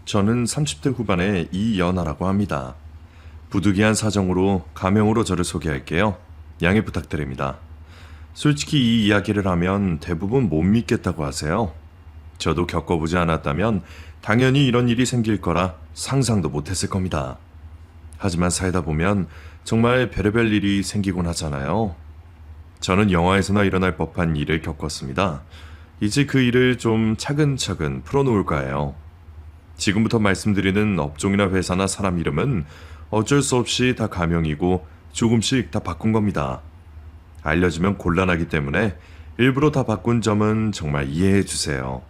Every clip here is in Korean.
저는 30대 후반의 이연아라고 합니다. 부득이한 사정으로 가명으로 저를 소개할게요. 양해 부탁드립니다. 솔직히 이 이야기를 하면 대부분 못 믿겠다고 하세요. 저도 겪어보지 않았다면 당연히 이런 일이 생길 거라 상상도 못했을 겁니다. 하지만 살다 보면 정말 별의별 일이 생기곤 하잖아요. 저는 영화에서나 일어날 법한 일을 겪었습니다. 이제 그 일을 좀 차근차근 풀어놓을까 해요. 지금부터 말씀드리는 업종이나 회사나 사람 이름은 어쩔 수 없이 다 가명이고 조금씩 다 바꾼 겁니다. 알려지면 곤란하기 때문에 일부러 다 바꾼 점은 정말 이해해 주세요.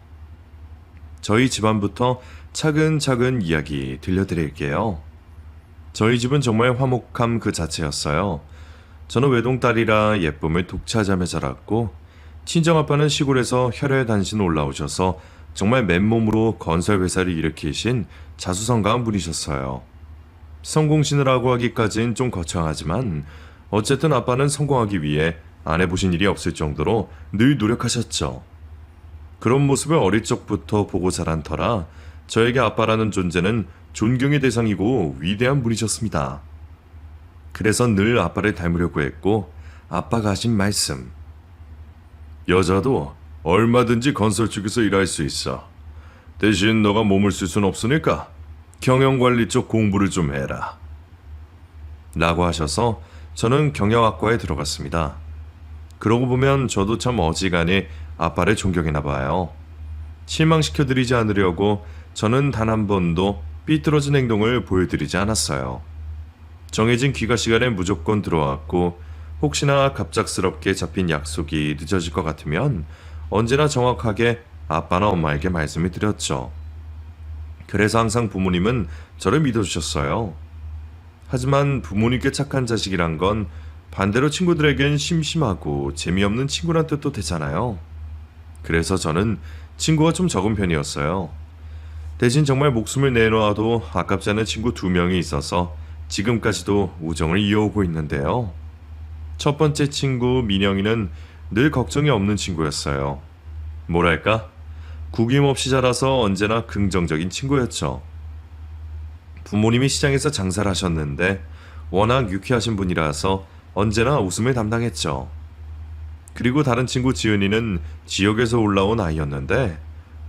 저희 집안부터 차근차근 이야기 들려드릴게요. 저희 집은 정말 화목함 그 자체였어요. 저는 외동딸이라 예쁨을 독차지하며 자랐고 친정아빠는 시골에서 혈혈단신 올라오셔서 정말 맨몸으로 건설회사를 일으키신 자수성가한 분이셨어요. 성공신을 하고 하기까진 좀 거창하지만 어쨌든 아빠는 성공하기 위해 안 해보신 일이 없을 정도로 늘 노력하셨죠. 그런 모습을 어릴 적부터 보고 자란 터라 저에게 아빠라는 존재는 존경의 대상이고 위대한 분이셨습니다. 그래서 늘 아빠를 닮으려고 했고 아빠가 하신 말씀. 여자도 얼마든지 건설 쪽에서 일할 수 있어. 대신 너가 몸을 쓸 순 없으니까 경영관리 쪽 공부를 좀 해라. 라고 하셔서 저는 경영학과에 들어갔습니다. 그러고 보면 저도 참 어지간히 아빠를 존경했나 봐요. 실망시켜드리지 않으려고 저는 단 한 번도 삐뚤어진 행동을 보여드리지 않았어요. 정해진 귀가 시간에 무조건 들어왔고 혹시나 갑작스럽게 잡힌 약속이 늦어질 것 같으면 언제나 정확하게 아빠나 엄마에게 말씀을 드렸죠. 그래서 항상 부모님은 저를 믿어주셨어요. 하지만 부모님께 착한 자식이란 건 반대로 친구들에겐 심심하고 재미없는 친구란 뜻도 되잖아요. 그래서 저는 친구가 좀 적은 편이었어요. 대신 정말 목숨을 내놓아도 아깝지 않은 친구 2명이 있어서 지금까지도 우정을 이어오고 있는데요. 첫 번째 친구 민영이는 늘 걱정이 없는 친구였어요. 뭐랄까? 구김없이 자라서 언제나 긍정적인 친구였죠. 부모님이 시장에서 장사를 하셨는데 워낙 유쾌하신 분이라서 언제나 웃음을 담당했죠. 그리고 다른 친구 지은이는 지역에서 올라온 아이였는데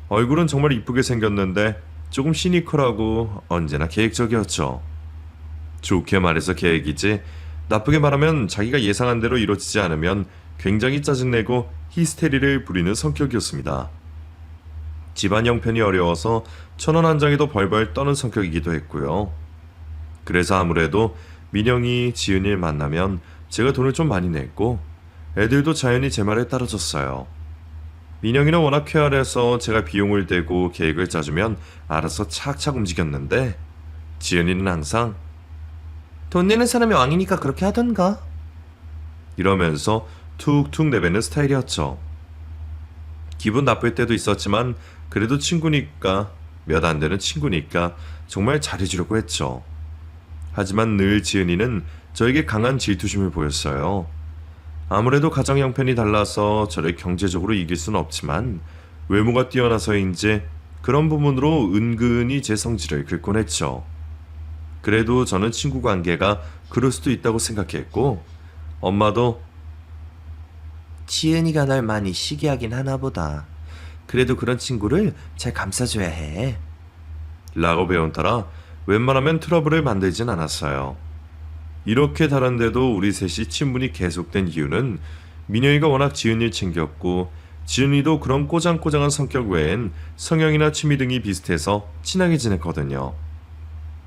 얼굴은 정말 이쁘게 생겼는데 조금 시니컬하고 언제나 계획적이었죠. 좋게 말해서 계획이지 나쁘게 말하면 자기가 예상한 대로 이루어지지 않으면 굉장히 짜증내고 히스테리를 부리는 성격이었습니다. 집안 형편이 어려워서 1,000원 한 장에도 벌벌 떠는 성격이기도 했고요. 그래서 아무래도 민영이 지은이를 만나면 제가 돈을 좀 많이 냈고 애들도 자연히 제 말에 따라줬어요. 민영이는 워낙 쾌활해서 제가 비용을 대고 계획을 짜주면 알아서 착착 움직였는데 지은이는 항상 돈 내는 사람이 왕이니까 그렇게 하던가 이러면서 툭툭 내뱉는 스타일이었죠. 기분 나쁠 때도 있었지만 그래도 친구니까 몇 안 되는 친구니까 정말 잘해주려고 했죠. 하지만 늘 지은이는 저에게 강한 질투심을 보였어요. 아무래도 가정 형편이 달라서 저를 경제적으로 이길 수는 없지만 외모가 뛰어나서인지 그런 부분으로 은근히 제 성질을 긁곤 했죠. 그래도 저는 친구 관계가 그럴 수도 있다고 생각했고 엄마도 지은이가 날 많이 시기하긴 하나 보다. 그래도 그런 친구를 잘 감싸줘야 해. 라고 배운 터라 웬만하면 트러블을 만들진 않았어요. 이렇게 다른데도 우리 셋이 친분이 계속된 이유는 민영이가 워낙 지은이를 챙겼고 지은이도 그런 꼬장꼬장한 성격 외엔 성향이나 취미 등이 비슷해서 친하게 지냈거든요.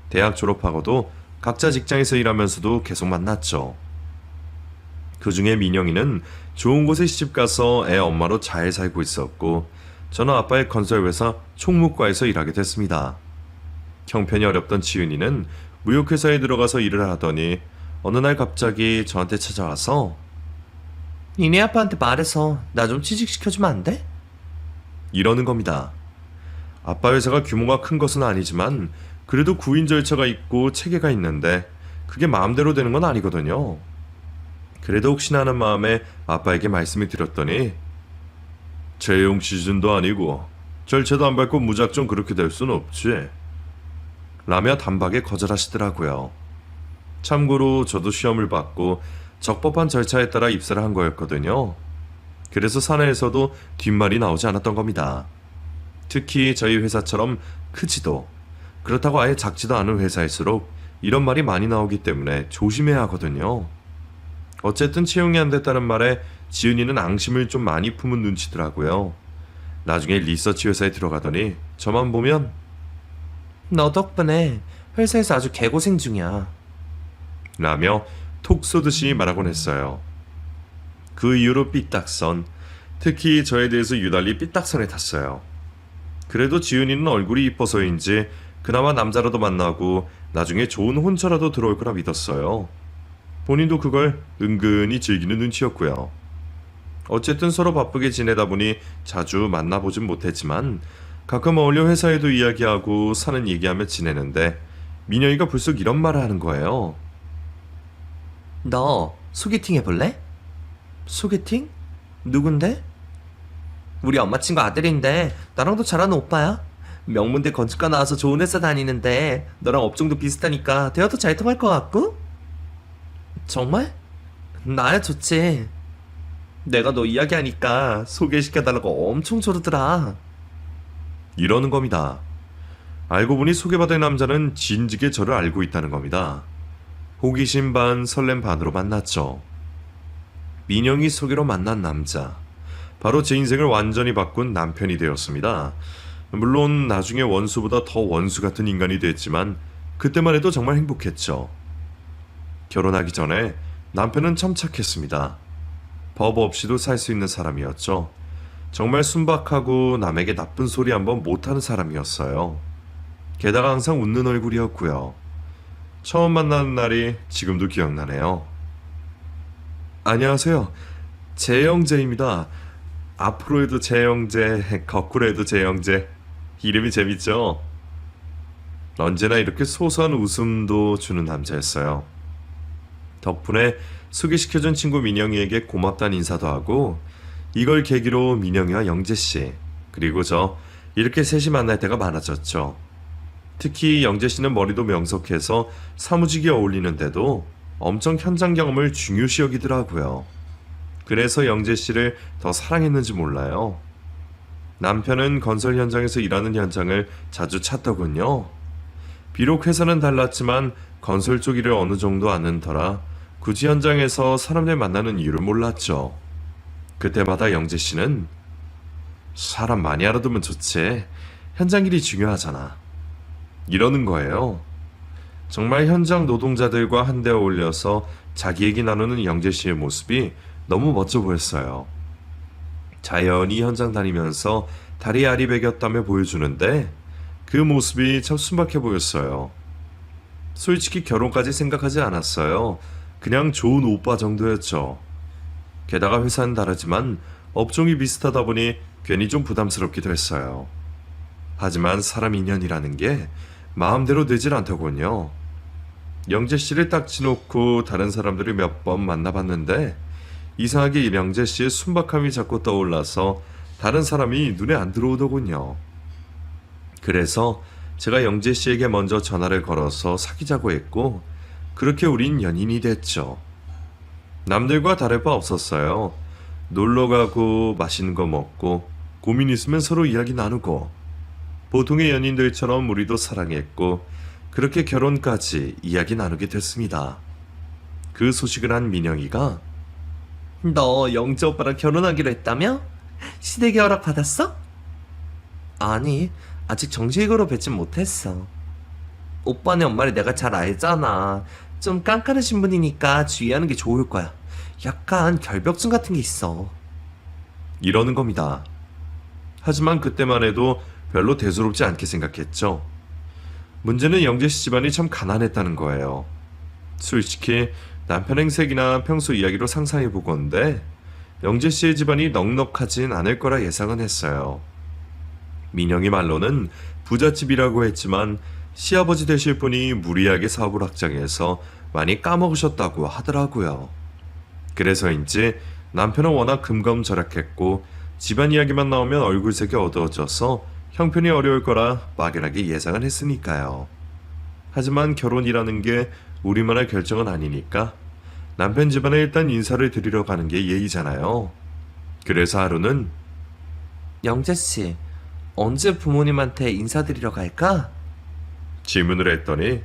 대학 졸업하고도 각자 직장에서 일하면서도 계속 만났죠. 그 중에 민영이는 좋은 곳에 시집가서 애 엄마로 잘 살고 있었고 저는 아빠의 건설회사 총무과에서 일하게 됐습니다. 형편이 어렵던 지은이는 무역회사에 들어가서 일을 하더니 어느 날 갑자기 저한테 찾아와서 니네 아빠한테 말해서 나 좀 취직시켜주면 안 돼? 이러는 겁니다. 아빠 회사가 규모가 큰 것은 아니지만 그래도 구인 절차가 있고 체계가 있는데 그게 마음대로 되는 건 아니거든요. 그래도 혹시나 하는 마음에 아빠에게 말씀을 드렸더니 채용 시즌도 아니고 절차도 안 밟고 무작정 그렇게 될 순 없지. 라며 단박에 거절하시더라고요. 참고로 저도 시험을 받고 적법한 절차에 따라 입사를 한 거였거든요. 그래서 사내에서도 뒷말이 나오지 않았던 겁니다. 특히 저희 회사처럼 크지도 그렇다고 아예 작지도 않은 회사일수록 이런 말이 많이 나오기 때문에 조심해야 하거든요. 어쨌든 채용이 안 됐다는 말에 지은이는 앙심을 좀 많이 품은 눈치더라고요. 나중에 리서치 회사에 들어가더니 저만 보면 너 덕분에 회사에서 아주 개고생 중이야. 라며 톡 쏘듯이 말하곤 했어요. 그 이후로 삐딱선, 특히 저에 대해서 유달리 삐딱선에 탔어요. 그래도 지은이는 얼굴이 이뻐서인지 그나마 남자라도 만나고 나중에 좋은 혼처라도 들어올 거라 믿었어요. 본인도 그걸 은근히 즐기는 눈치였고요. 어쨌든 서로 바쁘게 지내다 보니 자주 만나보진 못했지만 가끔 어울려 회사에도 이야기하고 사는 얘기하며 지내는데 민영이가 불쑥 이런 말을 하는 거예요. 너 소개팅 해볼래? 소개팅? 누군데? 우리 엄마 친구 아들인데 나랑도 잘하는 오빠야. 명문대 건축과 나와서 좋은 회사 다니는데 너랑 업종도 비슷하니까 대화도 잘 통할 것 같고? 정말? 나야 좋지. 내가 너 이야기하니까 소개시켜달라고 엄청 조르더라. 이러는 겁니다. 알고 보니 소개받은 남자는 진즉에 저를 알고 있다는 겁니다. 호기심 반 설렘 반으로 만났죠. 민영이 소개로 만난 남자, 바로 제 인생을 완전히 바꾼 남편이 되었습니다. 물론 나중에 원수보다 더 원수 같은 인간이 됐지만 그때만 해도 정말 행복했죠. 결혼하기 전에 남편은 참 착했습니다. 법 없이도 살 수 있는 사람이었죠. 정말 순박하고 남에게 나쁜 소리 한번 못하는 사람이었어요. 게다가 항상 웃는 얼굴이었고요. 처음 만나는 날이 지금도 기억나네요. 안녕하세요. 재영재입니다. 앞으로 해도 재영재, 거꾸로 해도 재영재. 이름이 재밌죠? 언제나 이렇게 소소한 웃음도 주는 남자였어요. 덕분에 소개시켜준 친구 민영이에게 고맙다는 인사도 하고 이걸 계기로 민영이와 영재씨 그리고 저 이렇게 셋이 만날 때가 많아졌죠. 특히 영재씨는 머리도 명석해서 사무직에 어울리는데도 엄청 현장 경험을 중요시 여기더라고요. 그래서 영재씨를 더 사랑했는지 몰라요. 남편은 건설 현장에서 일하는 현장을 자주 찾더군요. 비록 회사는 달랐지만 건설 쪽 일을 어느 정도 아는 터라 굳이 현장에서 사람들 만나는 이유를 몰랐죠. 그때마다 영재씨는 사람 많이 알아두면 좋지. 현장 일이 중요하잖아. 이러는 거예요. 정말 현장 노동자들과 한데 어울려서 자기 얘기 나누는 영재씨의 모습이 너무 멋져 보였어요. 자연히 현장 다니면서 다리에 알이 베겼다며 보여주는데 그 모습이 참 순박해 보였어요. 솔직히 결혼까지 생각하지 않았어요. 그냥 좋은 오빠 정도였죠. 게다가 회사는 다르지만 업종이 비슷하다 보니 괜히 좀 부담스럽기도 했어요. 하지만 사람 인연이라는 게 마음대로 되질 않더군요. 영재씨를 딱 지놓고 다른 사람들을 몇 번 만나봤는데 이상하게 영재씨의 순박함이 자꾸 떠올라서 다른 사람이 눈에 안 들어오더군요. 그래서 제가 영재씨에게 먼저 전화를 걸어서 사귀자고 했고 그렇게 우린 연인이 됐죠. 남들과 다를 바 없었어요. 놀러가고 맛있는 거 먹고 고민 있으면 서로 이야기 나누고 보통의 연인들처럼 우리도 사랑했고 그렇게 결혼까지 이야기 나누게 됐습니다. 그 소식을 한 민영이가 너 영재 오빠랑 결혼하기로 했다며? 시댁의 허락 받았어? 아니, 아직 정식으로 뵙진 못했어. 오빠네 엄마를 내가 잘 알잖아. 좀 깐깐하신 분이니까 주의하는 게 좋을 거야. 약간 결벽증 같은 게 있어. 이러는 겁니다. 하지만 그때만 해도 별로 대수롭지 않게 생각했죠. 문제는 영재씨 집안이 참 가난했다는 거예요. 솔직히 남편 행색이나 평소 이야기로 상상해보건데 영재씨의 집안이 넉넉하진 않을 거라 예상은 했어요. 민영이 말로는 부잣집이라고 했지만 시아버지 되실 분이 무리하게 사업을 확장해서 많이 까먹으셨다고 하더라고요. 그래서인지 남편은 워낙 금검절약했고 집안 이야기만 나오면 얼굴색이 어두워져서 형편이 어려울 거라 막연하게 예상은 했으니까요. 하지만 결혼이라는 게 우리만의 결정은 아니니까 남편 집안에 일단 인사를 드리러 가는 게 예의잖아요. 그래서 하루는 영재씨, 언제 부모님한테 인사드리러 갈까? 질문을 했더니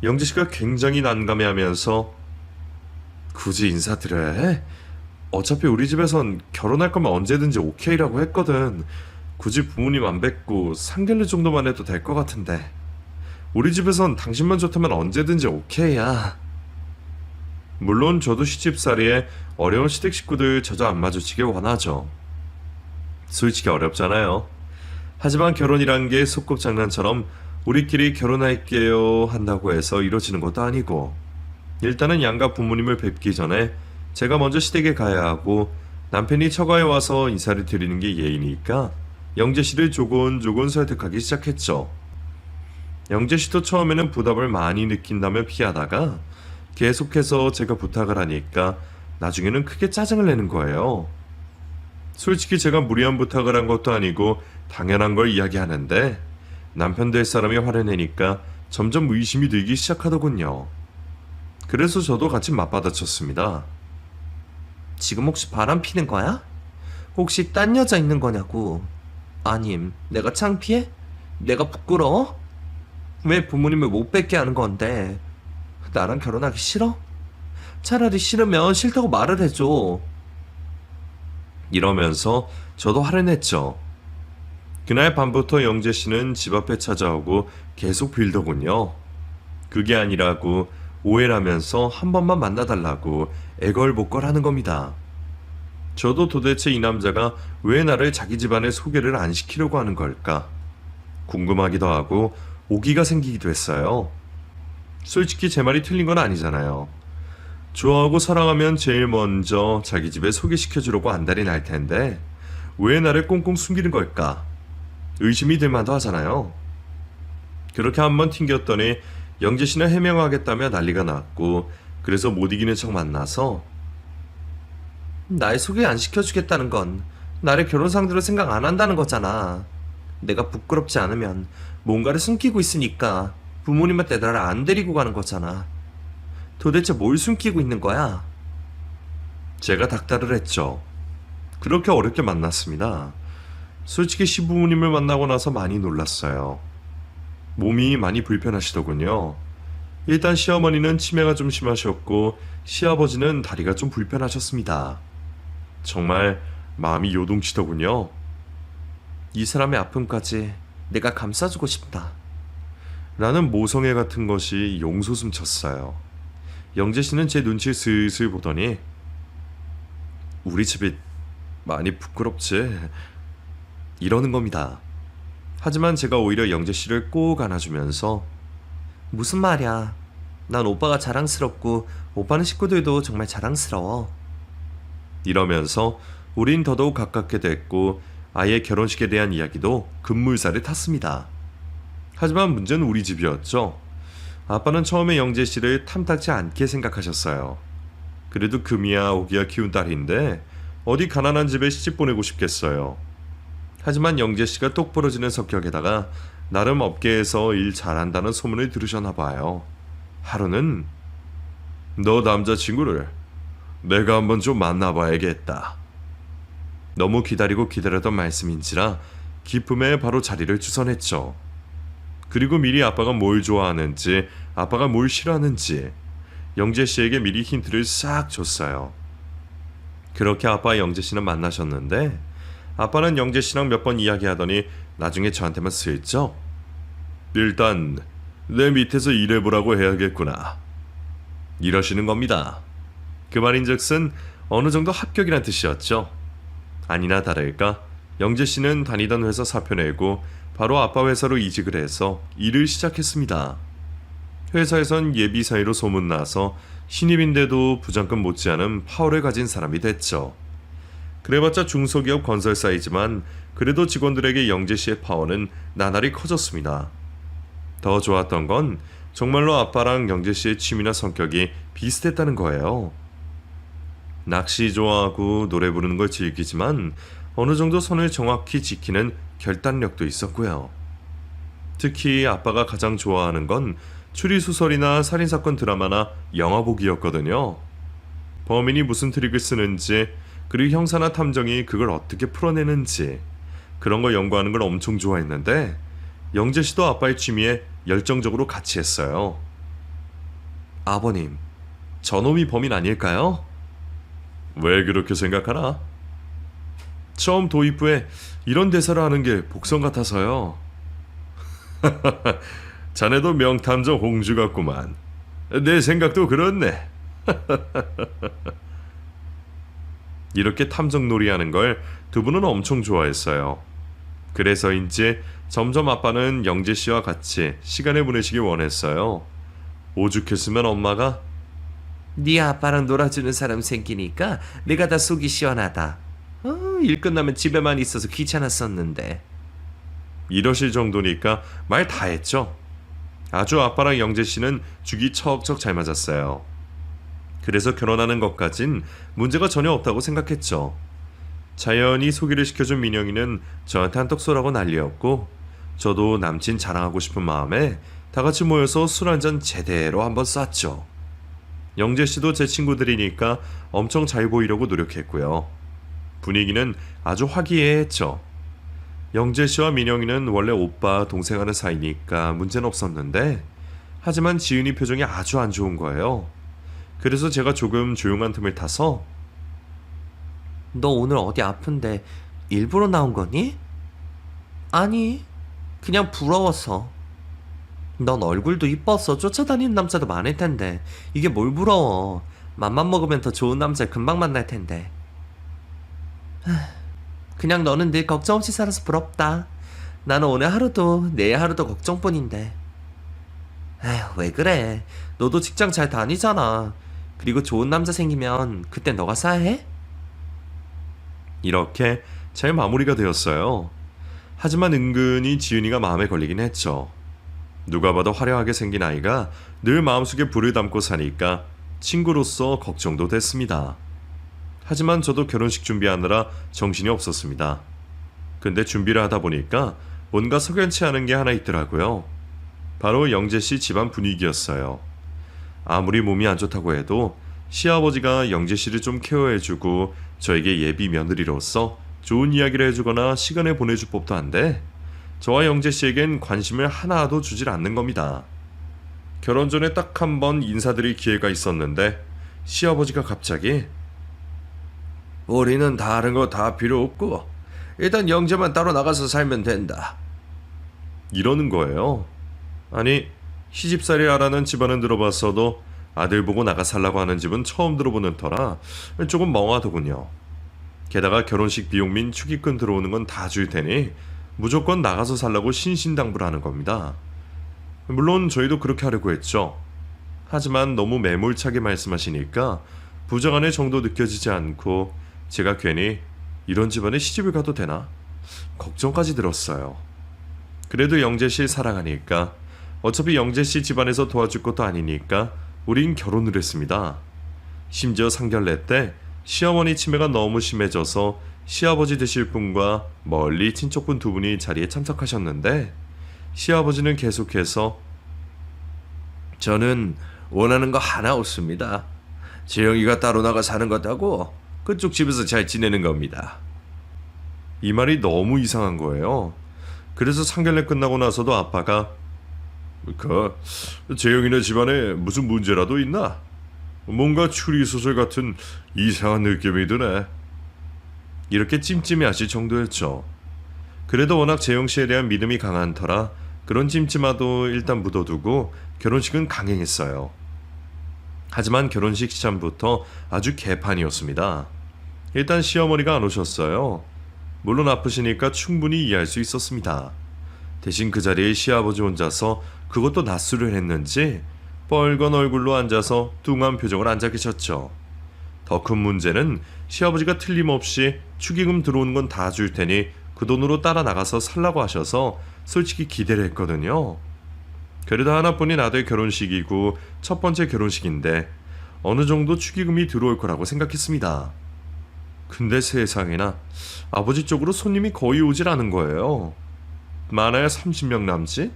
영재 씨가 굉장히 난감해하면서 굳이 인사드려야 해? 어차피 우리 집에선 결혼할 거면 언제든지 오케이라고 했거든. 굳이 부모님 안 뵙고 상견례 정도만 해도 될 것 같은데. 우리 집에선 당신만 좋다면 언제든지 오케이야. 물론 저도 시집살이에 어려운 시댁 식구들 저저 안 마주치길 원하죠. 솔직히 어렵잖아요. 하지만 결혼이란 게 소꿉장난처럼 우리끼리 결혼할게요 한다고 해서 이루어지는 것도 아니고, 일단은 양가 부모님을 뵙기 전에 제가 먼저 시댁에 가야 하고 남편이 처가에 와서 인사를 드리는 게 예의니까 영재 씨를 조곤조곤 설득하기 시작했죠. 영재 씨도 처음에는 부담을 많이 느낀다며 피하다가 계속해서 제가 부탁을 하니까 나중에는 크게 짜증을 내는 거예요. 솔직히 제가 무리한 부탁을 한 것도 아니고 당연한 걸 이야기하는데 남편 될 사람이 화를 내니까 점점 의심이 들기 시작하더군요. 그래서 저도 같이 맞받아쳤습니다. 지금 혹시 바람 피는 거야? 혹시 딴 여자 있는 거냐고. 아님, 내가 창피해? 내가 부끄러워? 왜 부모님을 못 뵙게 하는 건데? 나랑 결혼하기 싫어? 차라리 싫으면 싫다고 말을 해줘. 이러면서 저도 화를 냈죠. 그날 밤부터 영재 씨는 집 앞에 찾아오고 계속 빌더군요. 그게 아니라고 오해를 하면서 한 번만 만나달라고 애걸복걸 하는 겁니다. 저도 도대체 이 남자가 왜 나를 자기 집안에 소개를 안 시키려고 하는 걸까 궁금하기도 하고 오기가 생기기도 했어요. 솔직히 제 말이 틀린 건 아니잖아요. 좋아하고 사랑하면 제일 먼저 자기 집에 소개시켜주려고 안달이 날 텐데 왜 나를 꽁꽁 숨기는 걸까? 의심이 들 만도 하잖아요. 그렇게 한번 튕겼더니 영재 씨는 해명하겠다며 난리가 났고, 그래서 못 이기는 척 만나서 날 소개 안 시켜주겠다는 건 나를 결혼 상대로 생각 안 한다는 거잖아. 내가 부끄럽지 않으면 뭔가를 숨기고 있으니까 부모님한테 나를 안 데리고 가는 거잖아. 도대체 뭘 숨기고 있는 거야? 제가 닥달을 했죠. 그렇게 어렵게 만났습니다. 솔직히 시부모님을 만나고 나서 많이 놀랐어요. 몸이 많이 불편하시더군요. 일단 시어머니는 치매가 좀 심하셨고 시아버지는 다리가 좀 불편하셨습니다. 정말 마음이 요동치더군요. 이 사람의 아픔까지 내가 감싸주고 싶다. 라는 모성애 같은 것이 용솟음 쳤어요. 영재 씨는 제 눈치를 슬슬 보더니 우리 집이 많이 부끄럽지? 이러는 겁니다. 하지만 제가 오히려 영재 씨를 꼭 안아주면서 무슨 말이야. 난 오빠가 자랑스럽고 오빠는 식구들도 정말 자랑스러워. 이러면서 우린 더더욱 가깝게 됐고 아예 결혼식에 대한 이야기도 급물살을 탔습니다. 하지만 문제는 우리 집이었죠. 아빠는 처음에 영재 씨를 탐탁지 않게 생각하셨어요. 그래도 금이야 오기야 키운 딸인데 어디 가난한 집에 시집 보내고 싶겠어요. 하지만 영재 씨가 똑부러지는 성격에다가 나름 업계에서 일 잘한다는 소문을 들으셨나 봐요. 하루는 너 남자친구를 내가 한번 좀 만나봐야겠다. 너무 기다리고 기다렸던 말씀인지라 기쁨에 바로 자리를 주선했죠. 그리고 미리 아빠가 뭘 좋아하는지 아빠가 뭘 싫어하는지 영재 씨에게 미리 힌트를 싹 줬어요. 그렇게 아빠 영재 씨는 만나셨는데 아빠는 영재 씨랑 몇 번 이야기하더니 나중에 저한테만 슬쩍 일단 내 밑에서 일해보라고 해야겠구나 이러시는 겁니다. 그 말인즉슨 어느 정도 합격이란 뜻이었죠. 아니나 다를까 영재 씨는 다니던 회사 사표 내고 바로 아빠 회사로 이직을 해서 일을 시작했습니다. 회사에선 예비 사위로 소문나서 신입인데도 부장급 못지않은 파워를 가진 사람이 됐죠. 그래봤자 중소기업 건설사이지만 그래도 직원들에게 영재 씨의 파워는 나날이 커졌습니다. 더 좋았던 건 정말로 아빠랑 영재 씨의 취미나 성격이 비슷했다는 거예요. 낚시 좋아하고 노래 부르는 걸 즐기지만 어느 정도 선을 정확히 지키는 결단력도 있었고요. 특히 아빠가 가장 좋아하는 건 추리소설이나 살인사건 드라마나 영화 보기였거든요. 범인이 무슨 트릭을 쓰는지, 그리고 형사나 탐정이 그걸 어떻게 풀어내는지, 그런 거 연구하는 걸 엄청 좋아했는데 영재 씨도 아빠의 취미에 열정적으로 같이 했어요. 아버님, 저놈이 범인 아닐까요? 왜 그렇게 생각하나? 처음 도입 후에 이런 대사를 하는 게 복선 같아서요. 자네도 명탐정 홍주 같구만. 내 생각도 그렇네. 이렇게 탐정놀이 하는 걸 두 분은 엄청 좋아했어요. 그래서인지 점점 아빠는 영재 씨와 같이 시간을 보내시길 원했어요. 오죽했으면 엄마가 네 아빠랑 놀아주는 사람 생기니까 내가 다 속이 시원하다. 일 끝나면 집에만 있어서 귀찮았었는데. 이러실 정도니까 말 다 했죠. 아주 아빠랑 영재 씨는 죽이 척척 잘 맞았어요. 그래서 결혼하는 것까진 문제가 전혀 없다고 생각했죠. 자연히 소개를 시켜준 민영이는 저한테 한턱 쏘라고 난리였고, 저도 남친 자랑하고 싶은 마음에 다 같이 모여서 술 한잔 제대로 한번 쐈죠. 영재 씨도 제 친구들이니까 엄청 잘 보이려고 노력했고요. 분위기는 아주 화기애애했죠. 영재 씨와 민영이는 원래 오빠 동생 하는 사이니까 문제는 없었는데, 하지만 지은이 표정이 아주 안 좋은 거예요. 그래서 제가 조금 조용한 틈을 타서 너 오늘 어디 아픈데 일부러 나온 거니? 아니, 그냥 부러워서. 넌 얼굴도 이뻐서 쫓아다니는 남자도 많을 텐데 이게 뭘 부러워. 맘만 먹으면 더 좋은 남자 금방 만날 텐데. 그냥 너는 늘 걱정 없이 살아서 부럽다. 나는 오늘 하루도 내일 하루도 걱정뿐인데. 에휴, 왜 그래. 너도 직장 잘 다니잖아. 그리고 좋은 남자 생기면 그때 너가 사해? 이렇게 잘 마무리가 되었어요. 하지만 은근히 지은이가 마음에 걸리긴 했죠. 누가 봐도 화려하게 생긴 아이가 늘 마음속에 불을 담고 사니까 친구로서 걱정도 됐습니다. 하지만 저도 결혼식 준비하느라 정신이 없었습니다. 근데 준비를 하다 보니까 뭔가 석연치 않은 게 하나 있더라고요. 바로 영재 씨 집안 분위기였어요. 아무리 몸이 안 좋다고 해도 시아버지가 영재 씨를 좀 케어해주고 저에게 예비 며느리로서 좋은 이야기를 해주거나 시간을 보내줄 법도 한데, 저와 영재 씨에겐 관심을 하나도 주질 않는 겁니다. 결혼 전에 딱 한 번 인사드릴 기회가 있었는데 시아버지가 갑자기 우리는 다른 거 다 필요 없고 일단 영재만 따로 나가서 살면 된다. 이러는 거예요. 아니, 시집살이 하라는 집안은 들어봤어도 아들 보고 나가 살라고 하는 집은 처음 들어보는 터라 조금 멍하더군요. 게다가 결혼식 비용민 축의금 들어오는 건 다 줄 테니 무조건 나가서 살라고 신신당부를 하는 겁니다. 물론 저희도 그렇게 하려고 했죠. 하지만 너무 매몰차게 말씀하시니까 부정한의 정도 느껴지지 않고 제가 괜히 이런 집안에 시집을 가도 되나? 걱정까지 들었어요. 그래도 영재 씨 사랑하니까, 어차피 영재 씨 집안에서 도와줄 것도 아니니까 우린 결혼을 했습니다. 심지어 상견례 때 시어머니 치매가 너무 심해져서 시아버지 되실 분과 멀리 친척분 두 분이 자리에 참석하셨는데, 시아버지는 계속해서 저는 원하는 거 하나 없습니다. 재영이가 따로 나가 사는 것하고 그쪽 집에서 잘 지내는 겁니다. 이 말이 너무 이상한 거예요. 그래서 상견례 끝나고 나서도 아빠가 재영이네 집안에 무슨 문제라도 있나? 뭔가 추리소설 같은 이상한 느낌이 드네. 이렇게 찜찜해하실 정도였죠. 그래도 워낙 재영씨에 대한 믿음이 강한 터라 그런 찜찜함도 일단 묻어두고 결혼식은 강행했어요. 하지만 결혼식 시작부터 아주 개판이었습니다. 일단 시어머니가 안 오셨어요. 물론 아프시니까 충분히 이해할 수 있었습니다. 대신 그 자리에 시아버지 혼자서, 그것도 낮술을 했는지 뻘건 얼굴로 앉아서 뚱한 표정을 앉아 계셨죠. 더 큰 문제는 시아버지가 틀림없이 축의금 들어오는 건 다 줄 테니 그 돈으로 따라 나가서 살라고 하셔서 솔직히 기대를 했거든요. 그래도 하나뿐인 아들 결혼식이고 첫 번째 결혼식인데 어느 정도 축의금이 들어올 거라고 생각했습니다. 근데 세상에나 아버지 쪽으로 손님이 거의 오질 않은 거예요. 많아야 30명 남짓?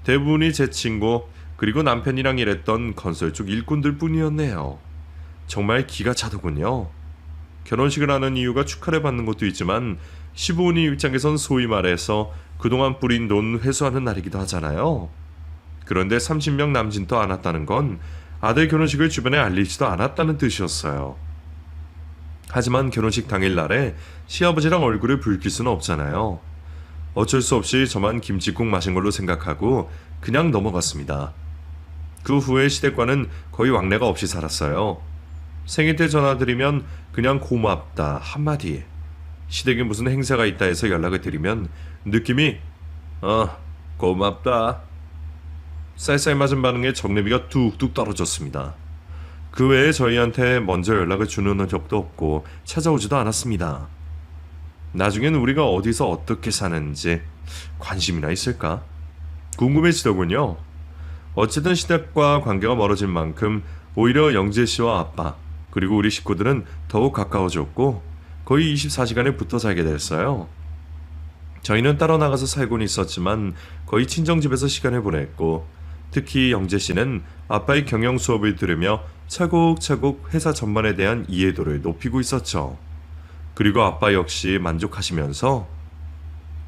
대부분이 제 친구, 그리고 남편이랑 일했던 건설 쪽 일꾼들 뿐이었네요. 정말 기가 차더군요. 결혼식을 하는 이유가 축하를 받는 것도 있지만 시부모님 입장에선 소위 말해서 그동안 뿌린 돈 회수하는 날이기도 하잖아요. 그런데 30명 남진도 않았다는 건 아들 결혼식을 주변에 알리지도 않았다는 뜻이었어요. 하지만 결혼식 당일날에 시아버지랑 얼굴을 붉힐 수는 없잖아요. 어쩔 수 없이 저만 김치국 마신 걸로 생각하고 그냥 넘어갔습니다. 그 후에 시댁과는 거의 왕래가 없이 살았어요. 생일 때 전화드리면 그냥 고맙다 한마디. 시댁에 무슨 행사가 있다 해서 연락을 드리면 느낌이 고맙다. 쌀쌀 맞은 반응에 정내비가 뚝뚝 떨어졌습니다. 그 외에 저희한테 먼저 연락을 주는 적도 없고 찾아오지도 않았습니다. 나중엔 우리가 어디서 어떻게 사는지 관심이나 있을까? 궁금해지더군요. 어쨌든 시댁과 관계가 멀어진 만큼 오히려 영재 씨와 아빠 그리고 우리 식구들은 더욱 가까워졌고 거의 24시간에 붙어 살게 됐어요. 저희는 따로 나가서 살고는 있었지만 거의 친정집에서 시간을 보냈고 특히 영재 씨는 아빠의 경영 수업을 들으며 차곡차곡 회사 전반에 대한 이해도를 높이고 있었죠. 그리고 아빠 역시 만족하시면서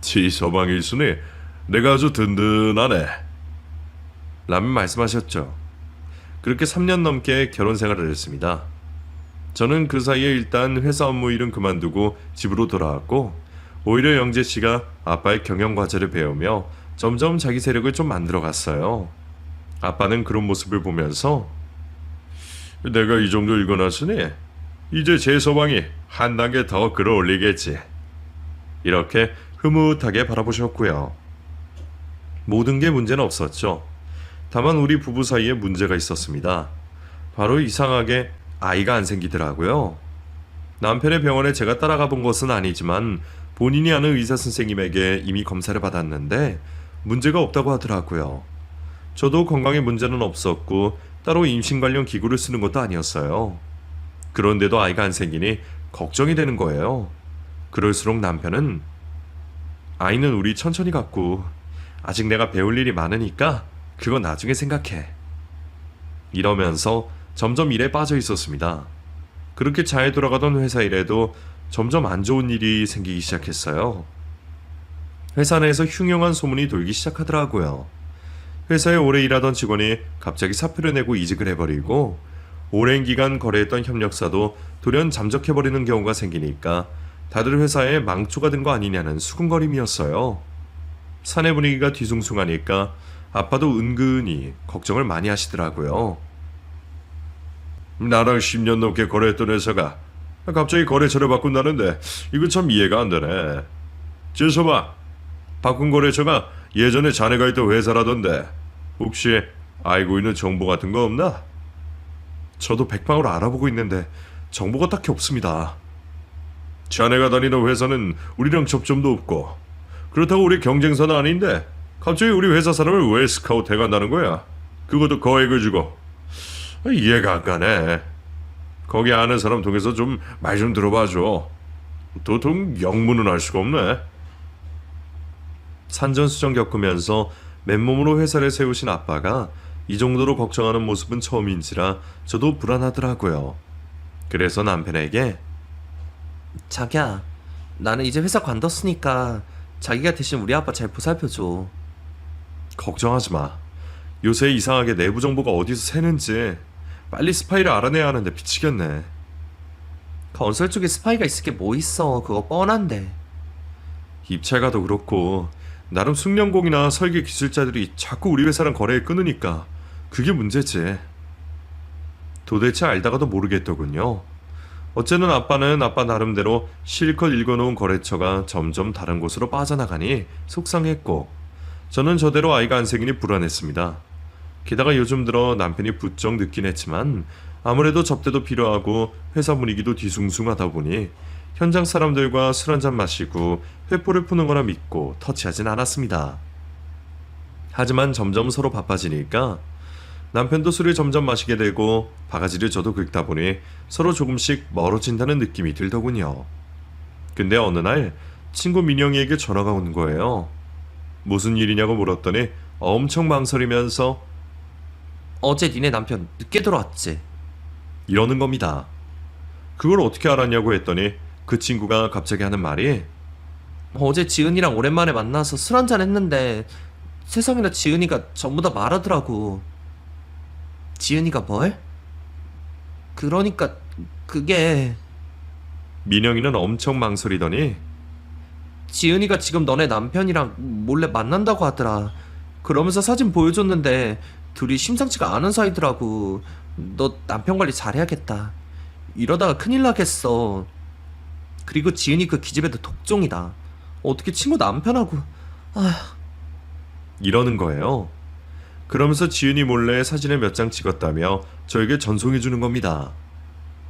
지 서방이 있으니 내가 아주 든든하네 라며 말씀하셨죠. 그렇게 3년 넘게 결혼 생활을 했습니다. 저는 그 사이에 일단 회사 업무 일은 그만두고 집으로 돌아왔고 오히려 영재 씨가 아빠의 경영 과제를 배우며 점점 자기 세력을 좀 만들어 갔어요. 아빠는 그런 모습을 보면서 내가 이 정도 읽어놨으니 이제 제 서방이 한 단계 더 끌어올리겠지. 이렇게 흐뭇하게 바라보셨고요. 모든 게 문제는 없었죠. 다만 우리 부부 사이에 문제가 있었습니다. 바로 이상하게 아이가 안 생기더라고요. 남편의 병원에 제가 따라가 본 것은 아니지만 본인이 아는 의사 선생님에게 이미 검사를 받았는데 문제가 없다고 하더라고요. 저도 건강에 문제는 없었고 따로 임신 관련 기구를 쓰는 것도 아니었어요. 그런데도 아이가 안 생기니 걱정이 되는 거예요. 그럴수록 남편은 아이는 우리 천천히 갖고 아직 내가 배울 일이 많으니까 그건 나중에 생각해. 이러면서 점점 일에 빠져 있었습니다. 그렇게 잘 돌아가던 회사 일에도 점점 안 좋은 일이 생기기 시작했어요. 회사 내에서 흉흉한 소문이 돌기 시작하더라고요. 회사에 오래 일하던 직원이 갑자기 사표를 내고 이직을 해버리고 오랜 기간 거래했던 협력사도 돌연 잠적해버리는 경우가 생기니까 다들 회사에 망초가 든 거 아니냐는 수군거림이었어요. 사내 분위기가 뒤숭숭하니까 아빠도 은근히 걱정을 많이 하시더라고요. 나랑 10년 넘게 거래했던 회사가 갑자기 거래처를 바꾼다는데 이거 참 이해가 안 되네. 재서봐, 바꾼 거래처가 예전에 자네가 있던 회사라던데 혹시 알고 있는 정보 같은 거 없나? 저도 백방으로 알아보고 있는데 정보가 딱히 없습니다. 자네가 다니는 회사는 우리랑 접점도 없고 그렇다고 우리 경쟁사는 아닌데 갑자기 우리 회사 사람을 왜 스카우트 해간다는 거야? 그것도 거액을 주고. 이해가 안 가네. 거기 아는 사람 통해서 좀 말 좀 들어봐줘. 도통 영문은 알 수가 없네. 산전수전 겪으면서 맨몸으로 회사를 세우신 아빠가 이 정도로 걱정하는 모습은 처음인지라 저도 불안하더라고요. 그래서 남편에게 자기야, 나는 이제 회사 관뒀으니까 자기가 대신 우리 아빠 잘 보살펴줘. 걱정하지 마. 요새 이상하게 내부 정보가 어디서 새는지 빨리 스파이를 알아내야 하는데 미치겠네. 건설 쪽에 스파이가 있을 게 뭐 있어. 그거 뻔한데. 입찰가도 그렇고 나름 숙련공이나 설계 기술자들이 자꾸 우리 회사랑 거래에 끊으니까 그게 문제지. 도대체 알다가도 모르겠더군요. 어쨌든 아빠는 아빠 나름대로 실컷 읽어놓은 거래처가 점점 다른 곳으로 빠져나가니 속상했고 저는 저대로 아이가 안 생기니 불안했습니다. 게다가 요즘 들어 남편이 부쩍 늦긴 했지만 아무래도 접대도 필요하고 회사 분위기도 뒤숭숭하다 보니 현장 사람들과 술 한잔 마시고 회포를 푸는 거라 믿고 터치하진 않았습니다. 하지만 점점 서로 바빠지니까 남편도 술을 점점 마시게 되고 바가지를 저도 긁다 보니 서로 조금씩 멀어진다는 느낌이 들더군요. 근데 어느 날 친구 민영이에게 전화가 오는 거예요. 무슨 일이냐고 물었더니 엄청 망설이면서 어제 니네 남편 늦게 들어왔지. 이러는 겁니다. 그걸 어떻게 알았냐고 했더니 그 친구가 갑자기 하는 말이 어제 지은이랑 오랜만에 만나서 술 한잔 했는데 세상에나 지은이가 전부 다 말하더라고. 지은이가 뭘? 그러니까 그게 민영이는 엄청 망설이더니 지은이가 지금 너네 남편이랑 몰래 만난다고 하더라. 그러면서 사진 보여줬는데 둘이 심상치가 않은 사이더라고. 너 남편 관리 잘해야겠다. 이러다가 큰일 나겠어. 그리고 지은이 그 기집애도 독종이다. 어떻게 친구 남편하고. 이러는 거예요. 그러면서 지은이 몰래 사진을 몇 장 찍었다며 저에게 전송해 주는 겁니다.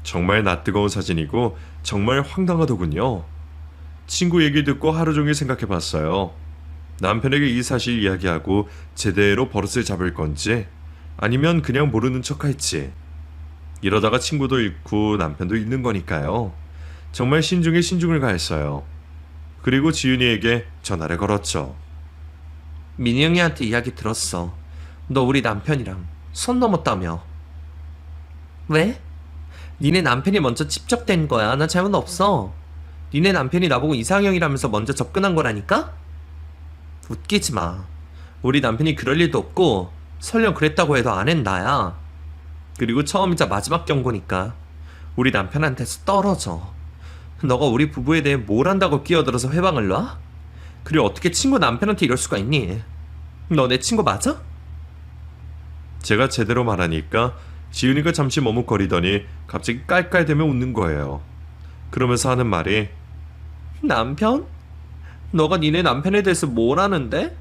정말 낯뜨거운 사진이고 정말 황당하더군요. 친구 얘기 듣고 하루 종일 생각해 봤어요. 남편에게 이 사실 이야기하고 제대로 버릇을 잡을 건지 아니면 그냥 모르는 척 할지. 이러다가 친구도 잃고 남편도 잃는 거니까요. 정말 신중에 신중을 가했어요. 그리고 지은이에게 전화를 걸었죠. 민영이한테 이야기 들었어. 너 우리 남편이랑 선 넘었다며. 왜? 니네 남편이 먼저 집적된 거야. 나 잘못 없어. 니네 남편이 나보고 이상형이라면서 먼저 접근한 거라니까? 웃기지 마. 우리 남편이 그럴 일도 없고 설령 그랬다고 해도 아는 나야. 그리고 처음이자 마지막 경고니까 우리 남편한테서 떨어져. 너가 우리 부부에 대해 뭘 안다고 끼어들어서 회방을 놔? 그리고 어떻게 친구 남편한테 이럴 수가 있니? 너 내 친구 맞아? 제가 제대로 말하니까 지은이가 잠시 머뭇거리더니 갑자기 깔깔대며 웃는 거예요. 그러면서 하는 말이 남편? 너가 니네 남편에 대해서 뭘 아는데?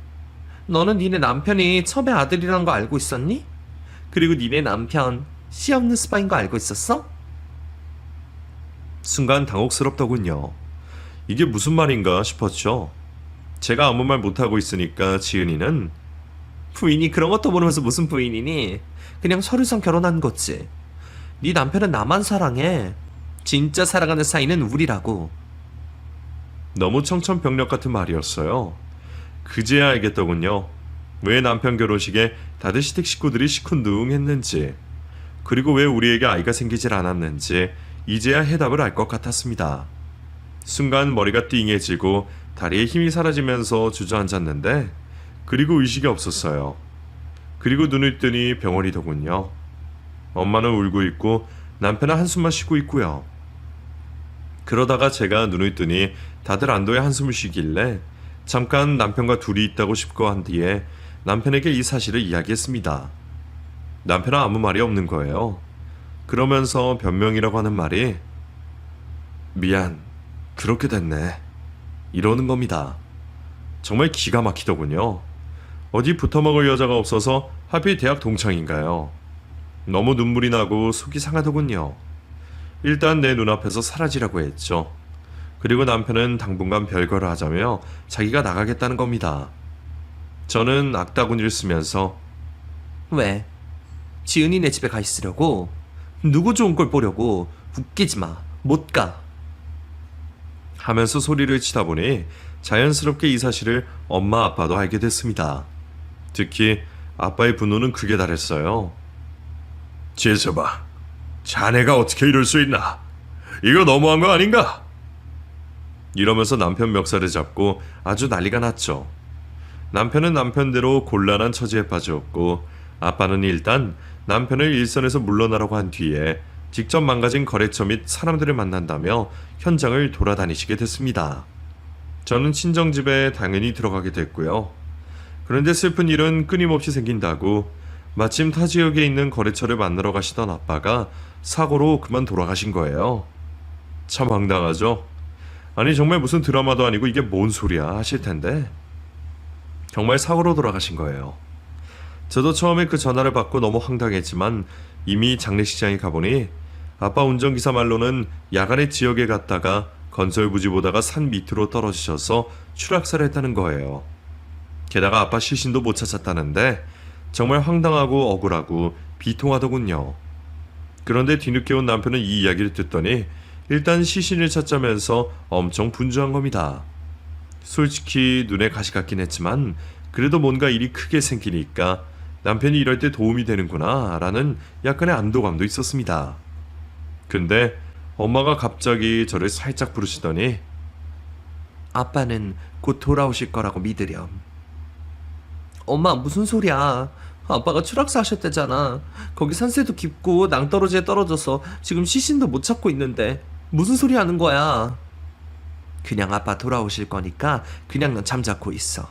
너는 니네 남편이 첩의 아들이란 거 알고 있었니? 그리고 니네 남편 씨 없는 스파인 거 알고 있었어? 순간 당혹스럽더군요. 이게 무슨 말인가 싶었죠. 제가 아무 말 못하고 있으니까 지은이는 부인이 그런 것도 모르면서 무슨 부인이니? 그냥 서류상 결혼한 거지. 네 남편은 나만 사랑해. 진짜 사랑하는 사이는 우리라고. 너무 청천벽력 같은 말이었어요. 그제야 알겠더군요. 왜 남편 결혼식에 다들 시댁 식구들이 시큰둥했는지, 그리고 왜 우리에게 아이가 생기질 않았는지 이제야 해답을 알 것 같았습니다. 순간 머리가 띵해지고 다리에 힘이 사라지면서 주저앉았는데 그리고 의식이 없었어요. 그리고 눈을 뜨니 병원이더군요. 엄마는 울고 있고 남편은 한숨만 쉬고 있고요. 그러다가 제가 눈을 뜨니 다들 안도의 한숨을 쉬길래 잠깐 남편과 둘이 있다고 싶고 한 뒤에 남편에게 이 사실을 이야기했습니다. 남편은 아무 말이 없는 거예요. 그러면서 변명이라고 하는 말이 미안, 그렇게 됐네. 이러는 겁니다. 정말 기가 막히더군요. 어디 붙어먹을 여자가 없어서 하필 대학 동창인가요? 너무 눈물이 나고 속이 상하더군요. 일단 내 눈앞에서 사라지라고 했죠. 그리고 남편은 당분간 별거를 하자며 자기가 나가겠다는 겁니다. 저는 악다구니를 쓰면서 왜? 지은이네 집에 가 있으려고? 누구 좋은 걸 보려고? 웃기지 마. 못 가. 하면서 소리를 치다 보니 자연스럽게 이 사실을 엄마 아빠도 알게 됐습니다. 특히 아빠의 분노는 극에 달했어요. 재서봐, 자네가 어떻게 이럴 수 있나? 이거 너무한 거 아닌가? 이러면서 남편 멱살을 잡고 아주 난리가 났죠. 남편은 남편대로 곤란한 처지에 빠졌고 아빠는 일단 남편을 일선에서 물러나라고 한 뒤에 직접 망가진 거래처 및 사람들을 만난다며 현장을 돌아다니시게 됐습니다. 저는 친정집에 당연히 들어가게 됐고요. 그런데 슬픈 일은 끊임없이 생긴다고 마침 타 지역에 있는 거래처를 만나러 가시던 아빠가 사고로 그만 돌아가신 거예요. 참 황당하죠? 아니 정말 무슨 드라마도 아니고 이게 뭔 소리야 하실 텐데 정말 사고로 돌아가신 거예요. 저도 처음에 그 전화를 받고 너무 황당했지만 이미 장례식장에 가보니 아빠 운전기사 말로는 야간에 지역에 갔다가 건설 부지 보다가 산 밑으로 떨어지셔서 추락사를 했다는 거예요. 게다가 아빠 시신도 못 찾았다는데 정말 황당하고 억울하고 비통하더군요. 그런데 뒤늦게 온 남편은 이 이야기를 듣더니 일단 시신을 찾자면서 엄청 분주한 겁니다. 솔직히 눈에 가시 같긴 했지만 그래도 뭔가 일이 크게 생기니까 남편이 이럴 때 도움이 되는구나 라는 약간의 안도감도 있었습니다. 근데 엄마가 갑자기 저를 살짝 부르시더니 아빠는 곧 돌아오실 거라고 믿으렴. 엄마, 무슨 소리야? 아빠가 추락사 하셨대잖아. 거기 산세도 깊고 낭떠러지에 떨어져서 지금 시신도 못 찾고 있는데 무슨 소리 하는 거야? 그냥 아빠 돌아오실 거니까 그냥 넌 잠자코 있어.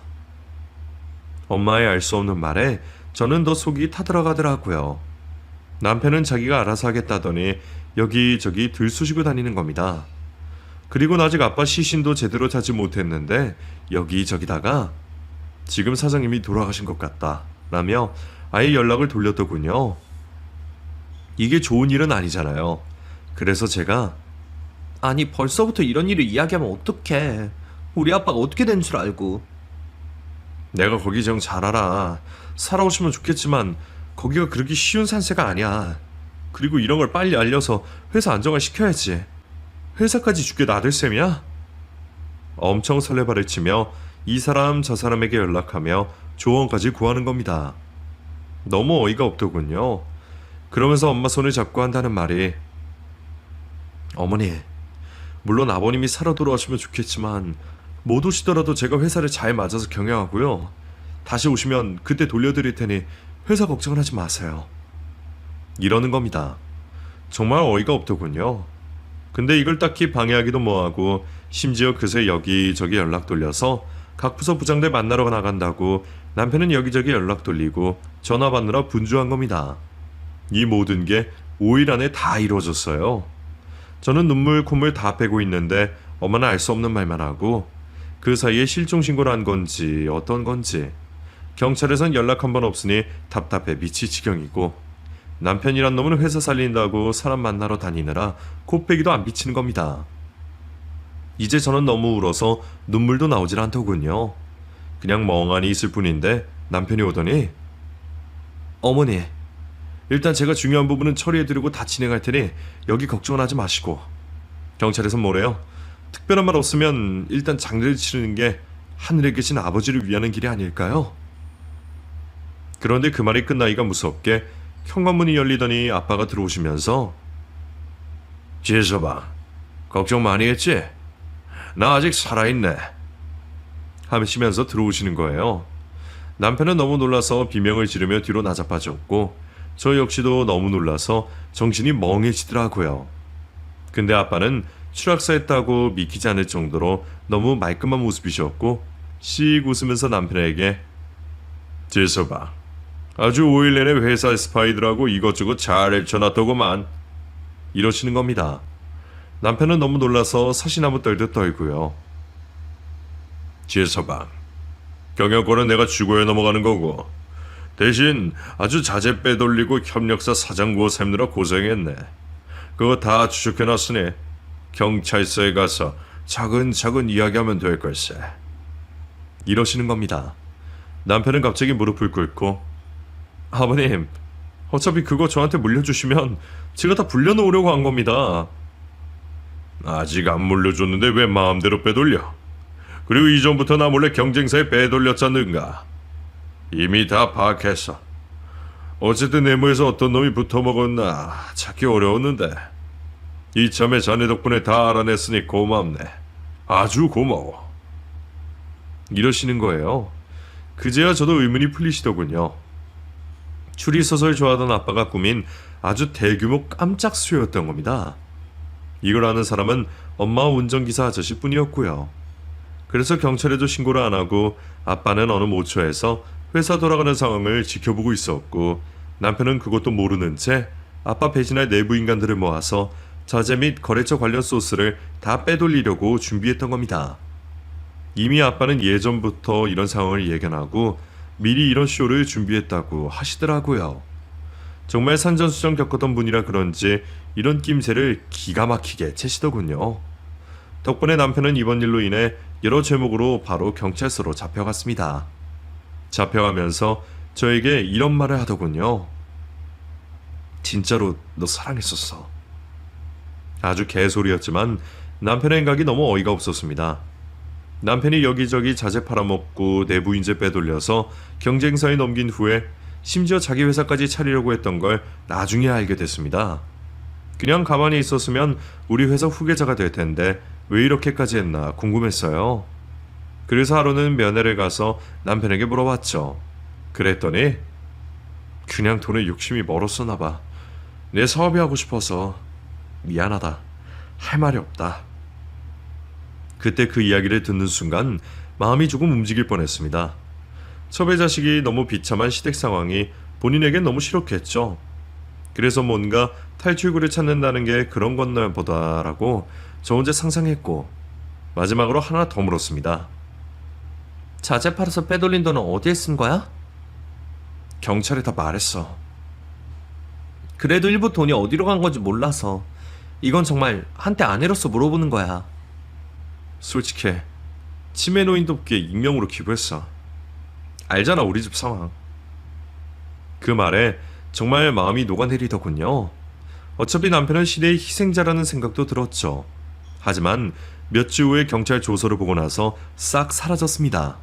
엄마의 알 수 없는 말에 저는 더 속이 타들어가더라고요. 남편은 자기가 알아서 하겠다더니 여기저기 들쑤시고 다니는 겁니다. 그리고 아직 아빠 시신도 제대로 찾지 못했는데 여기저기다가 지금 사장님이 돌아가신 것 같다 라며 아예 연락을 돌렸더군요. 이게 좋은 일은 아니잖아요. 그래서 제가 아니, 벌써부터 이런 일을 이야기하면 어떡해. 우리 아빠가 어떻게 된 줄 알고. 내가 거기 정 잘 알아. 살아오시면 좋겠지만 거기가 그렇게 쉬운 산세가 아니야. 그리고 이런 걸 빨리 알려서 회사 안정화 시켜야지. 회사까지 죽게 놔둘 셈이야? 엄청 설레발을 치며 이 사람 저 사람에게 연락하며 조언까지 구하는 겁니다. 너무 어이가 없더군요. 그러면서 엄마 손을 잡고 한다는 말이 어머니, 물론 아버님이 살아 돌아오시면 좋겠지만 못 오시더라도 제가 회사를 잘 맞아서 경영하고요. 다시 오시면 그때 돌려드릴 테니 회사 걱정을 하지 마세요. 이러는 겁니다. 정말 어이가 없더군요. 근데 이걸 딱히 방해하기도 뭐하고 심지어 그새 여기저기 연락 돌려서 각 부서 부장들 만나러 나간다고 남편은 여기저기 연락 돌리고 전화 받느라 분주한 겁니다. 이 모든 게 5일 안에 다 이루어졌어요. 저는 눈물 콧물 다 빼고 있는데 엄마는 알 수 없는 말만 하고 그 사이에 실종 신고를 한 건지 어떤 건지 경찰에선 연락 한 번 없으니 답답해 미칠 지경이고 남편이란 놈은 회사 살린다고 사람 만나러 다니느라 코빼기도 안 비치는 겁니다. 이제 저는 너무 울어서 눈물도 나오질 않더군요. 그냥 멍하니 있을 뿐인데 남편이 오더니 어머니, 일단 제가 중요한 부분은 처리해드리고 다 진행할 테니 여기 걱정은 하지 마시고 경찰에선 뭐래요? 특별한 말 없으면 일단 장례를 치르는 게 하늘에 계신 아버지를 위하는 길이 아닐까요? 그런데 그 말이 끝나기가 무섭게 현관문이 열리더니 아빠가 들어오시면서 지혜서방, 걱정 많이 했지? 나 아직 살아있네 하시면서 들어오시는 거예요. 남편은 너무 놀라서 비명을 지르며 뒤로 나자빠졌고 저 역시도 너무 놀라서 정신이 멍해지더라고요. 근데 아빠는 추락사했다고 믿기지 않을 정도로 너무 말끔한 모습이셨고 씩 웃으면서 남편에게 지혜서방, 아주 5일 내내 회사 스파이들하고 이것저것 잘 헤쳐놨더구만 이러시는 겁니다. 남편은 너무 놀라서 사시나무 떨듯 떨고요. 지혜서방, 경영권은 내가 죽어야 넘어가는 거고 대신 아주 자재 빼돌리고 협력사 사장 구워 삶느라 고생했네. 그거 다 추적해놨으니 경찰서에 가서 차근차근 이야기하면 될 걸세 이러시는 겁니다. 남편은 갑자기 무릎을 꿇고 아버님, 어차피 그거 저한테 물려주시면 제가 다 불려놓으려고 한 겁니다. 아직 안 물려줬는데 왜 마음대로 빼돌려? 그리고 이전부터 나 몰래 경쟁사에 빼돌렸잖는가. 이미 다 파악했어. 어쨌든 내부에서 어떤 놈이 붙어먹었나 찾기 어려웠는데 이참에 자네 덕분에 다 알아냈으니 고맙네. 아주 고마워. 이러시는 거예요. 그제야 저도 의문이 풀리시더군요. 추리소설 좋아하던 아빠가 꾸민 아주 대규모 깜짝 수요였던 겁니다. 이걸 아는 사람은 엄마와 운전기사 아저씨뿐이었고요. 그래서 경찰에도 신고를 안 하고 아빠는 어느 모처에서 회사 돌아가는 상황을 지켜보고 있었고 남편은 그것도 모르는 채 아빠 배신할 내부 인간들을 모아서 자재 및 거래처 관련 소스를 다 빼돌리려고 준비했던 겁니다. 이미 아빠는 예전부터 이런 상황을 예견하고 미리 이런 쇼를 준비했다고 하시더라고요. 정말 산전수전 겪었던 분이라 그런지 이런 낌새를 기가 막히게 채시더군요. 덕분에 남편은 이번 일로 인해 여러 제목으로 바로 경찰서로 잡혀갔습니다. 잡혀가면서 저에게 이런 말을 하더군요. 진짜로 너 사랑했었어. 아주 개소리였지만 남편의 행각이 너무 어이가 없었습니다. 남편이 여기저기 자재 팔아먹고 내부 인재 빼돌려서 경쟁사에 넘긴 후에 심지어 자기 회사까지 차리려고 했던 걸 나중에 알게 됐습니다. 그냥 가만히 있었으면 우리 회사 후계자가 될 텐데 왜 이렇게까지 했나 궁금했어요. 그래서 하루는 면회를 가서 남편에게 물어봤죠. 그랬더니 그냥 돈에 욕심이 멀었었나 봐. 내 사업이 하고 싶어서 미안하다. 할 말이 없다. 그때 그 이야기를 듣는 순간 마음이 조금 움직일 뻔했습니다. 첩의 자식이 너무 비참한 시댁 상황이 본인에겐 너무 싫었겠죠. 그래서 뭔가 탈출구를 찾는다는 게 그런 건나 보다라고 저 혼자 상상했고 마지막으로 하나 더 물었습니다. 자재 팔아서 빼돌린 돈은 어디에 쓴 거야? 경찰에 다 말했어. 그래도 일부 돈이 어디로 간 건지 몰라서 이건 정말 한때 아내로서 물어보는 거야. 솔직해. 치매 노인 돕기에 익명으로 기부했어. 알잖아 우리 집 상황. 그 말에 정말 마음이 녹아내리더군요. 어차피 남편은 시대의 희생자라는 생각도 들었죠. 하지만 몇 주 후에 경찰 조서를 보고 나서 싹 사라졌습니다.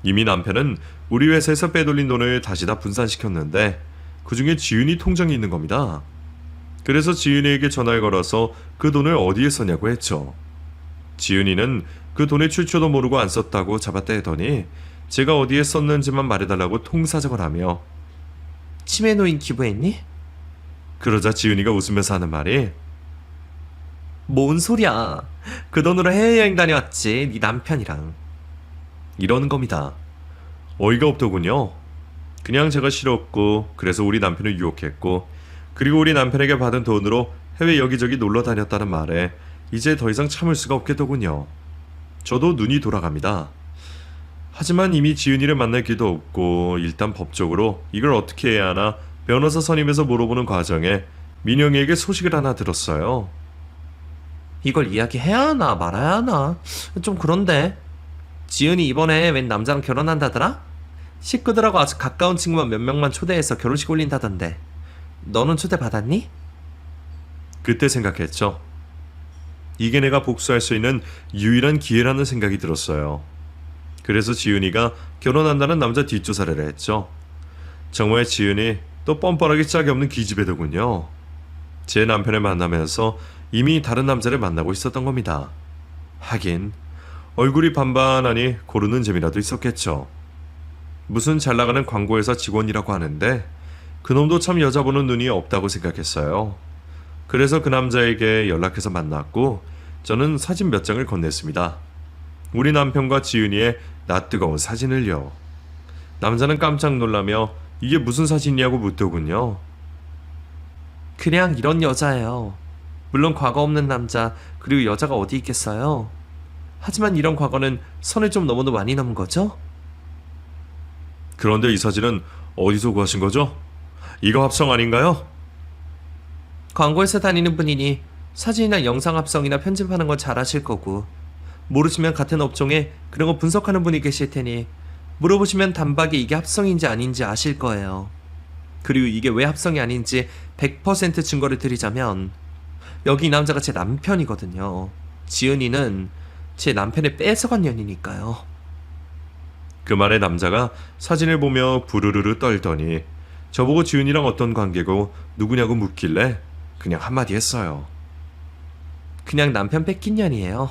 이미 남편은 우리 회사에서 빼돌린 돈을 다시 다 분산시켰는데 그 중에 지은이 통장이 있는 겁니다. 그래서 지은이에게 전화를 걸어서 그 돈을 어디에 썼냐고 했죠. 지은이는 그 돈의 출처도 모르고 안 썼다고 잡아떼더니 제가 어디에 썼는지만 말해달라고 통사정을 하며 치매 노인 기부했니? 그러자 지은이가 웃으면서 하는 말이 뭔 소리야. 그 돈으로 해외여행 다녀왔지. 네 남편이랑. 이러는 겁니다. 어이가 없더군요. 그냥 제가 싫었고 그래서 우리 남편을 유혹했고 그리고 우리 남편에게 받은 돈으로 해외 여기저기 놀러 다녔다는 말에 이제 더 이상 참을 수가 없겠더군요. 저도 눈이 돌아갑니다. 하지만 이미 지은이를 만날 길도 없고 일단 법적으로 이걸 어떻게 해야 하나 변호사 선임해서 물어보는 과정에 민영이에게 소식을 하나 들었어요. 이걸 이야기해야 하나 말아야 하나 좀 그런데. 지은이 이번에 웬 남자랑 결혼한다더라? 식구들하고 아주 가까운 친구만 몇 명만 초대해서 결혼식 올린다던데 너는 초대 받았니? 그때 생각했죠. 이게 내가 복수할 수 있는 유일한 기회라는 생각이 들었어요. 그래서 지은이가 결혼한다는 남자 뒷조사를 했죠. 정말 지은이 또 뻔뻔하게 짝이 없는 기집애더군요. 제 남편을 만나면서 이미 다른 남자를 만나고 있었던 겁니다. 하긴 얼굴이 반반하니 고르는 재미라도 있었겠죠. 무슨 잘나가는 광고회사 직원이라고 하는데 그놈도 참 여자 보는 눈이 없다고 생각했어요. 그래서 그 남자에게 연락해서 만났고 저는 사진 몇 장을 건넸습니다. 우리 남편과 지은이의 낯뜨거운 사진을요. 남자는 깜짝 놀라며 이게 무슨 사진이냐고 묻더군요. 그냥 이런 여자예요. 물론 과거 없는 남자 그리고 여자가 어디 있겠어요. 하지만 이런 과거는 선을 좀 넘어도 많이 넘은 거죠? 그런데 이 사진은 어디서 구하신 거죠? 이거 합성 아닌가요? 광고회사 다니는 분이니 사진이나 영상 합성이나 편집하는 건 잘 아실 거고 모르시면 같은 업종에 그런 거 분석하는 분이 계실 테니 물어보시면 단박에 이게 합성인지 아닌지 아실 거예요. 그리고 이게 왜 합성이 아닌지 100% 증거를 드리자면 여기 이 남자가 제 남편이거든요. 지은이는 제 남편의 뺏어간 년이니까요. 그 말에 남자가 사진을 보며 부르르르 떨더니 저보고 지은이랑 어떤 관계고 누구냐고 묻길래 그냥 한마디 했어요. 그냥 남편 뺏긴 년이에요.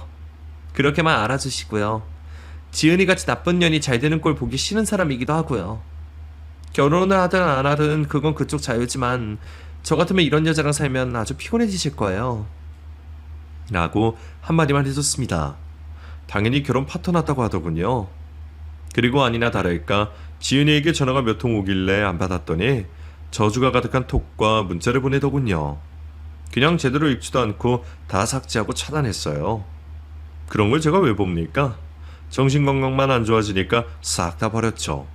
그렇게만 알아주시고요. 지은이같이 나쁜 년이 잘 되는 꼴 보기 싫은 사람이기도 하고요. 결혼을 하든 안 하든 그건 그쪽 자유지만 저 같으면 이런 여자랑 살면 아주 피곤해지실 거예요. 라고 한마디만 해줬습니다. 당연히 결혼 파토 났다고 하더군요. 그리고 아니나 다를까 지은이에게 전화가 몇 통 오길래 안 받았더니 저주가 가득한 톡과 문자를 보내더군요. 그냥 제대로 읽지도 않고 다 삭제하고 차단했어요. 그런 걸 제가 왜 봅니까? 정신건강만 안 좋아지니까 싹 다 버렸죠.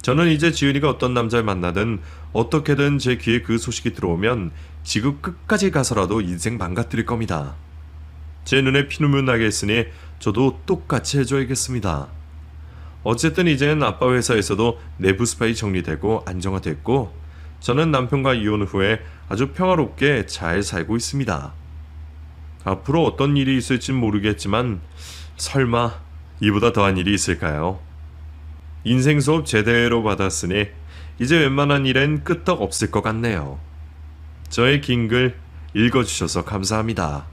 저는 이제 지은이가 어떤 남자를 만나든 어떻게든 제 귀에 그 소식이 들어오면 지구 끝까지 가서라도 인생 망가뜨릴 겁니다. 제 눈에 피눈물 나게 했으니 저도 똑같이 해줘야겠습니다. 어쨌든 이제는 아빠 회사에서도 내부 스파이 정리되고 안정화됐고 저는 남편과 이혼 후에 아주 평화롭게 잘 살고 있습니다. 앞으로 어떤 일이 있을진 모르겠지만 설마 이보다 더한 일이 있을까요? 인생 수업 제대로 받았으니 이제 웬만한 일엔 끄떡 없을 것 같네요. 저의 긴 글 읽어주셔서 감사합니다.